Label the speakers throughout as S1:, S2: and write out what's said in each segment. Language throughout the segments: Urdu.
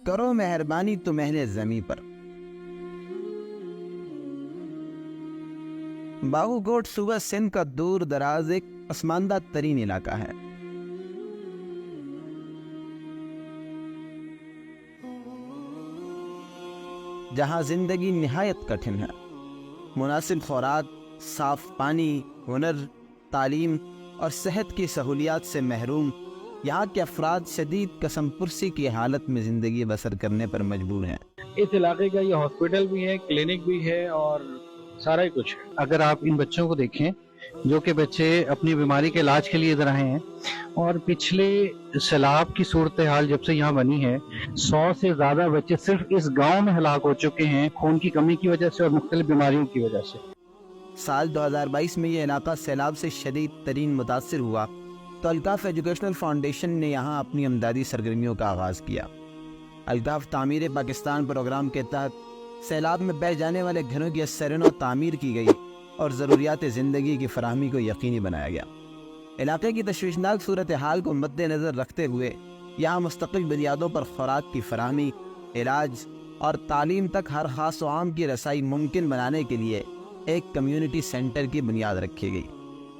S1: کرو مہربانی تم اہل زمیں پر۔ باہو کوٹ صوبہ سندھ کا دور دراز ایک پسماندہ ترین علاقہ ہے۔ جہاں زندگی نہایت کٹھن ہے۔ مناسب خوراک، صاف پانی، ہنر، تعلیم اور صحت کی سہولیات سے محروم یہاں کے افراد شدید قسم پرسی کی حالت میں زندگی بسر کرنے پر مجبور ہیں۔
S2: اس علاقے کا یہ ہاسپٹل بھی ہے، کلینک بھی ہے اور سارا ہی کچھ ہے۔ اگر آپ ان بچوں کو دیکھیں جو کہ بچے اپنی بیماری کے علاج کے لیے ادھر آئے ہیں، اور پچھلے سیلاب کی صورتحال جب سے یہاں بنی ہے 100 سے زیادہ بچے صرف اس گاؤں میں ہلاک ہو چکے ہیں، خون کی کمی کی وجہ سے اور مختلف بیماریوں کی وجہ سے۔
S1: سال 2022 میں یہ علاقہ سیلاب سے شدید ترین متاثر ہوا تو الطاف ایجوکیشنل فاؤنڈیشن نے یہاں اپنی امدادی سرگرمیوں کا آغاز کیا۔ الطاف تعمیر پاکستان پروگرام کے تحت سیلاب میں بہہ جانے والے گھروں کی سرن و تعمیر کی گئی اور ضروریات زندگی کی فراہمی کو یقینی بنایا گیا۔ علاقے کی تشویشناک صورتحال کو مد نظر رکھتے ہوئے یہاں مستقل بنیادوں پر خوراک کی فراہمی، علاج اور تعلیم تک ہر خاص و عام کی رسائی ممکن بنانے کے لیے ایک کمیونٹی سینٹر کی بنیاد رکھی گئی۔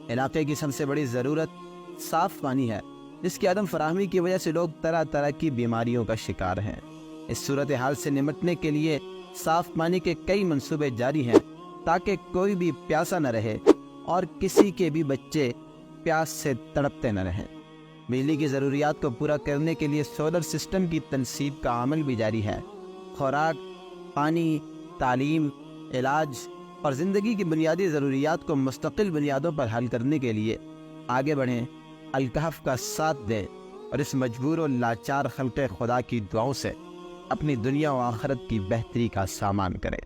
S1: علاقے کی سب سے بڑی ضرورت صاف پانی ہے، جس کی عدم فراہمی کی وجہ سے لوگ طرح طرح کی بیماریوں کا شکار ہیں۔ اس صورتحال سے نمٹنے کے لیے صاف پانی کے کئی منصوبے جاری ہیں تاکہ کوئی بھی پیاسا نہ رہے اور کسی کے بھی بچے پیاس سے تڑپتے نہ رہیں۔ بجلی کی ضروریات کو پورا کرنے کے لیے سولر سسٹم کی تنصیب کا عمل بھی جاری ہے۔ خوراک، پانی، تعلیم، علاج اور زندگی کی بنیادی ضروریات کو مستقل بنیادوں پر حل کرنے کے لیے آگے بڑھیں، الکہف کا ساتھ دیں اور اس مجبور و لاچار خلق خدا کی دعاؤں سے اپنی دنیا و آخرت کی بہتری کا سامان کریں۔